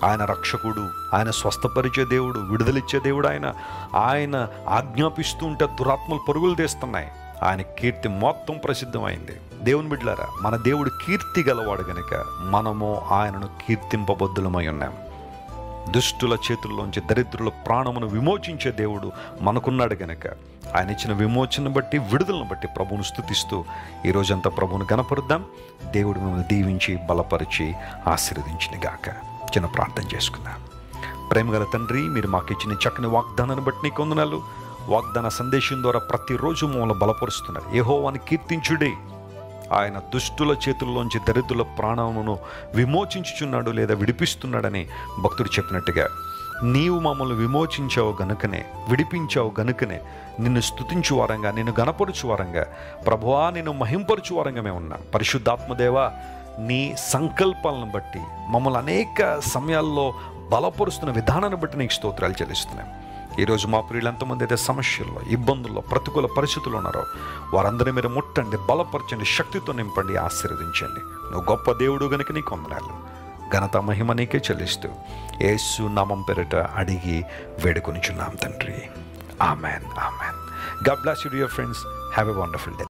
ఆయన రక్షకుడు, ఆయన స్వస్థపరిచే దేవుడు, విడుదలిచ్చే దేవుడు. ఆయన ఆజ్ఞాపిస్తూ ఉంటే దురాత్మలు పరుగులు తీస్తున్నాయి. ఆయన కీర్తి మొత్తం ప్రసిద్ధమైంది. దేవుని బిడ్డలారా, మన దేవుడు కీర్తి గలవాడు గనుక మనము ఆయనను కీర్తింపబద్దులమై ఉన్నాం. దుష్టుల చేతుల్లోంచి దరిద్రుల ప్రాణమును విమోచించే దేవుడు మనకున్నాడు గనక ఆయన ఇచ్చిన విమోచనను బట్టి, విడుదలను బట్టి ప్రభువును స్తుతిస్తూ ఈ రోజంతా ప్రభువును గణపరుద్దాం. దేవుడు మిమ్మల్ని దీవించి బలపరిచి ఆశీర్వదించినగాక. చిన్న ప్రార్థన చేసుకుందాం. ప్రేమగల తండ్రి, మీరు మాకు ఇచ్చిన చక్కని వాగ్దానాన్ని బట్టి నీకు వందనాలు. వాగ్దాన సందేశం ద్వారా ప్రతిరోజు మమ్మల్ని బలపరుస్తున్నారు. యెహోవాను కీర్తించుడే, ఆయన దుష్టుల చేతుల్లోంచి దరిద్రుల ప్రాణమును విమోచించుచున్నాడు లేదా విడిపిస్తున్నాడని భక్తుడు చెప్పినట్టుగా నీవు మమ్మల్ని విమోచించావు గనుకనే, విడిపించావు గనుకనే నిన్ను స్తుతించు వారంగా, నిన్ను గణపరుచు వారంగా, ప్రభువా నిన్ను మహింపరుచు వారంగా మేము ఉన్నాం. పరిశుద్ధాత్మదేవా, నీ సంకల్పాలను బట్టి మమ్మల్ని అనేక సమయాల్లో బలపరుస్తున్న విధానాన్ని బట్టి నీకు స్తోత్రాలు చెల్లిస్తున్నాం. ఈరోజు మా ప్రియులు ఎంతమంది అయితే సమస్యల్లో, ఇబ్బందుల్లో, ప్రతికూల పరిస్థితుల్లో ఉన్నారో వారందరినీ మీరు ముట్టండి, బలపరచండి, శక్తితో నింపండి, ఆశీర్వదించండి. నువ్వు గొప్ప దేవుడు గనుక నీకు వందనాలు. ఘనత మహిమ నీకే చెల్లిస్తూ యేసు నామం పేరిట అడిగి వేడుకొనిచున్నాం తండ్రి. Amen, amen. God bless you dear friends. Have a wonderful day.